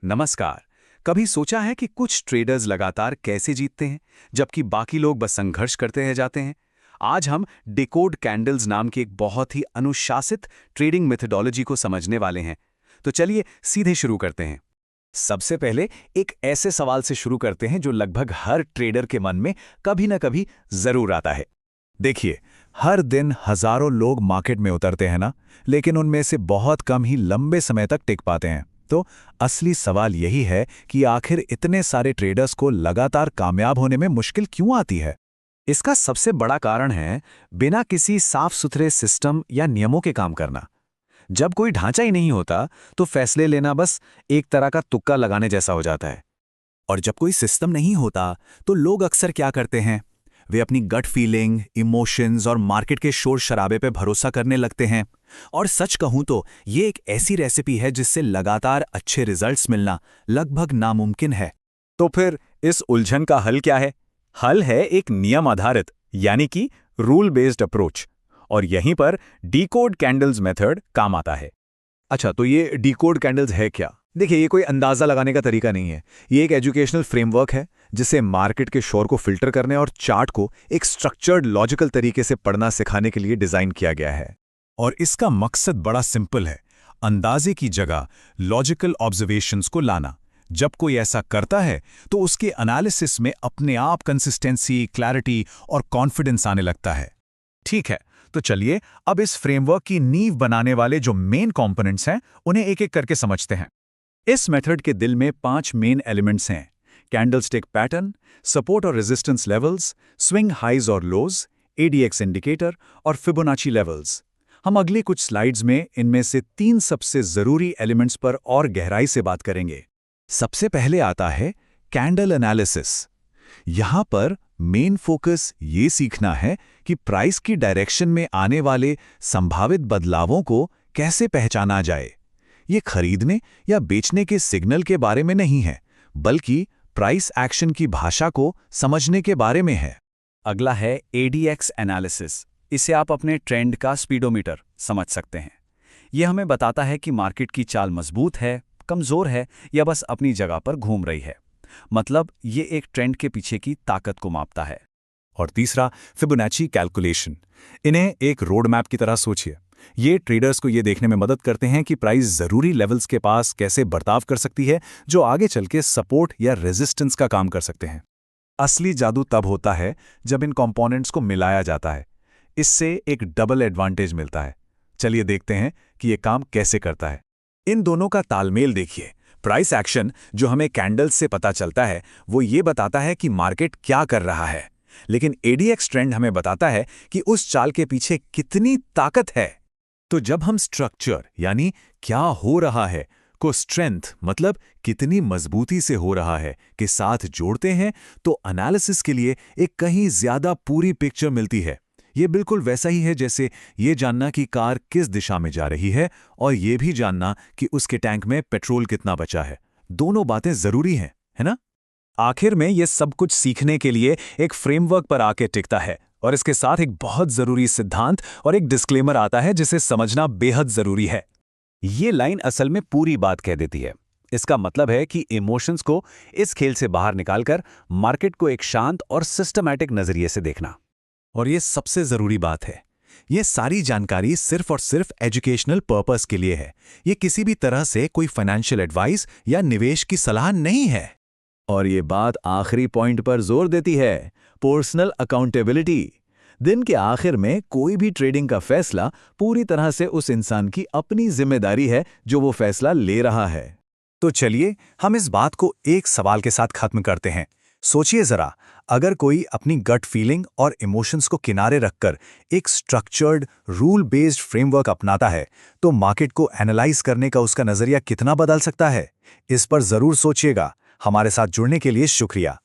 नमस्कार। कभी सोचा है कि कुछ ट्रेडर्स लगातार कैसे जीतते हैं जबकि बाकी लोग बस संघर्ष करते रह जाते हैं। आज हम डिकोड कैंडल्स नाम की एक बहुत ही अनुशासित ट्रेडिंग मेथडोलॉजी को समझने वाले हैं। तो चलिए सीधे शुरू करते हैं। सबसे पहले एक ऐसे सवाल से शुरू करते हैं जो लगभग हर ट्रेडर के मन में कभी ना कभी जरूर आता है। देखिए, हर दिन हजारों लोग मार्केट में उतरते हैं ना, लेकिन उनमें से बहुत कम ही लंबे समय तक टिक पाते हैं। तो असली सवाल यही है कि आखिर इतने सारे ट्रेडर्स को लगातार कामयाब होने में मुश्किल क्यों आती है। इसका सबसे बड़ा कारण है बिना किसी साफ सुथरे सिस्टम या नियमों के काम करना। जब कोई ढांचा ही नहीं होता तो फैसले लेना बस एक तरह का तुक्का लगाने जैसा हो जाता है। और जब कोई सिस्टम नहीं होता तो लोग अक्सर क्या करते हैं, वे अपनी गट फीलिंग, इमोशंस और मार्केट के शोर शराबे पे भरोसा करने लगते हैं। और सच कहूं तो ये एक ऐसी रेसिपी है जिससे लगातार अच्छे रिजल्ट्स मिलना लगभग नामुमकिन है। तो फिर इस उलझन का हल क्या है? हल है एक नियम आधारित यानी कि रूल बेस्ड अप्रोच। और यहीं पर डिकोड कैंडल्स मेथड काम आता है। अच्छा, तो ये डिकोड कैंडल्स है क्या? देखिए, ये कोई अंदाजा लगाने का तरीका नहीं है। ये एक एजुकेशनल फ्रेमवर्क है जिसे मार्केट के शोर को फिल्टर करने और चार्ट को एक स्ट्रक्चर्ड लॉजिकल तरीके से पढ़ना सिखाने के लिए डिजाइन किया गया है। और इसका मकसद बड़ा सिंपल है, अंदाजे की जगह लॉजिकल ऑब्जर्वेशंस को लाना। जब कोई ऐसा करता है तो उसके एनालिसिस में अपने आप कंसिस्टेंसी, क्लैरिटी और कॉन्फिडेंस आने लगता है। ठीक है, तो चलिए अब इस फ्रेमवर्क की नींव बनाने वाले जो मेन कंपोनेंट्स हैं उन्हें एक एक करके समझते हैं। इस मेथड के दिल में 5 मेन एलिमेंट्स हैं: कैंडलस्टिक पैटर्न, सपोर्ट और रेजिस्टेंस लेवल्स, स्विंग हाइज और लोज, एडीएक्स इंडिकेटर और फिबोनाची लेवल्स। हम अगली कुछ स्लाइड्स में इनमें से 3 सबसे जरूरी एलिमेंट्स पर और गहराई से बात करेंगे। सबसे पहले आता है कैंडल एनालिसिस। यहां पर मेन फोकस ये सीखना है कि प्राइस की डायरेक्शन में आने वाले संभावित बदलावों को कैसे पहचाना जाए। ये खरीदने या बेचने के सिग्नल के बारे में नहीं है, बल्कि प्राइस एक्शन की भाषा को समझने के बारे में है। अगला है एडीएक्स एनालिसिस। इसे आप अपने ट्रेंड का स्पीडोमीटर समझ सकते हैं। यह हमें बताता है कि मार्केट की चाल मजबूत है, कमजोर है या बस अपनी जगह पर घूम रही है। मतलब ये एक ट्रेंड के पीछे की ताकत को मापता है। और तीसरा, फिबोनाची कैलकुलेशन। इन्हें एक रोड मैप की तरह सोचिए। ये ट्रेडर्स को ये देखने में मदद करते हैं कि प्राइस जरूरी लेवल्स के पास कैसे बर्ताव कर सकती है जो आगे चल के सपोर्ट या रेजिस्टेंस का काम कर सकते हैं। असली जादू तब होता है जब इन कंपोनेंट्स को मिलाया जाता है। इससे एक डबल एडवांटेज मिलता है। चलिए देखते हैं कि ये काम कैसे करता है। इन दोनों का तालमेल देखिए। प्राइस एक्शन जो हमें कैंडल्स से पता चलता है वो ये बताता है कि मार्केट क्या कर रहा है, लेकिन एडीएक्स ट्रेंड हमें बताता है कि उस चाल के पीछे कितनी ताकत है। तो जब हम स्ट्रक्चर यानी क्या हो रहा है को स्ट्रेंथ मतलब कितनी मजबूती से हो रहा है के साथ जोड़ते हैं तो एनालिसिस के लिए एक कहीं ज्यादा पूरी पिक्चर मिलती है। ये बिल्कुल वैसा ही है जैसे ये जानना कि कार किस दिशा में जा रही है और ये भी जानना कि उसके टैंक में पेट्रोल कितना बचा है। दोनों बातें जरूरी हैं, है ना? आखिर में ये सब कुछ सीखने के लिए एक फ्रेमवर्क पर आके टिकता है और इसके साथ एक बहुत जरूरी सिद्धांत और एक डिस्क्लेमर आता है जिसे समझना बेहद जरूरी है। ये लाइन असल में पूरी बात कह देती है। इसका मतलब है कि इमोशंस को इस खेल से बाहर निकालकर मार्केट को एक शांत और सिस्टमैटिक नजरिए से देखना। और ये सबसे जरूरी बात है, ये सारी जानकारी सिर्फ और सिर्फ एजुकेशनल पर्पस के लिए है। ये किसी भी तरह से कोई फाइनेंशियल एडवाइस या निवेश की सलाह नहीं है। और ये बात आखिरी पॉइंट पर जोर देती है, पर्सनल अकाउंटेबिलिटी। दिन के आखिर में कोई भी ट्रेडिंग का फैसला पूरी तरह से उस इंसान की अपनी जिम्मेदारी है जो वो फैसला ले रहा है। तो चलिए हम इस बात को एक सवाल के साथ खत्म करते हैं। सोचिए जरा, अगर कोई अपनी गट फीलिंग और इमोशंस को किनारे रखकर एक स्ट्रक्चर्ड रूल बेस्ड फ्रेमवर्क अपनाता है तो मार्केट को एनालाइज करने का उसका नजरिया कितना बदल सकता है। इस पर जरूर सोचिएगा। हमारे साथ जुड़ने के लिए शुक्रिया।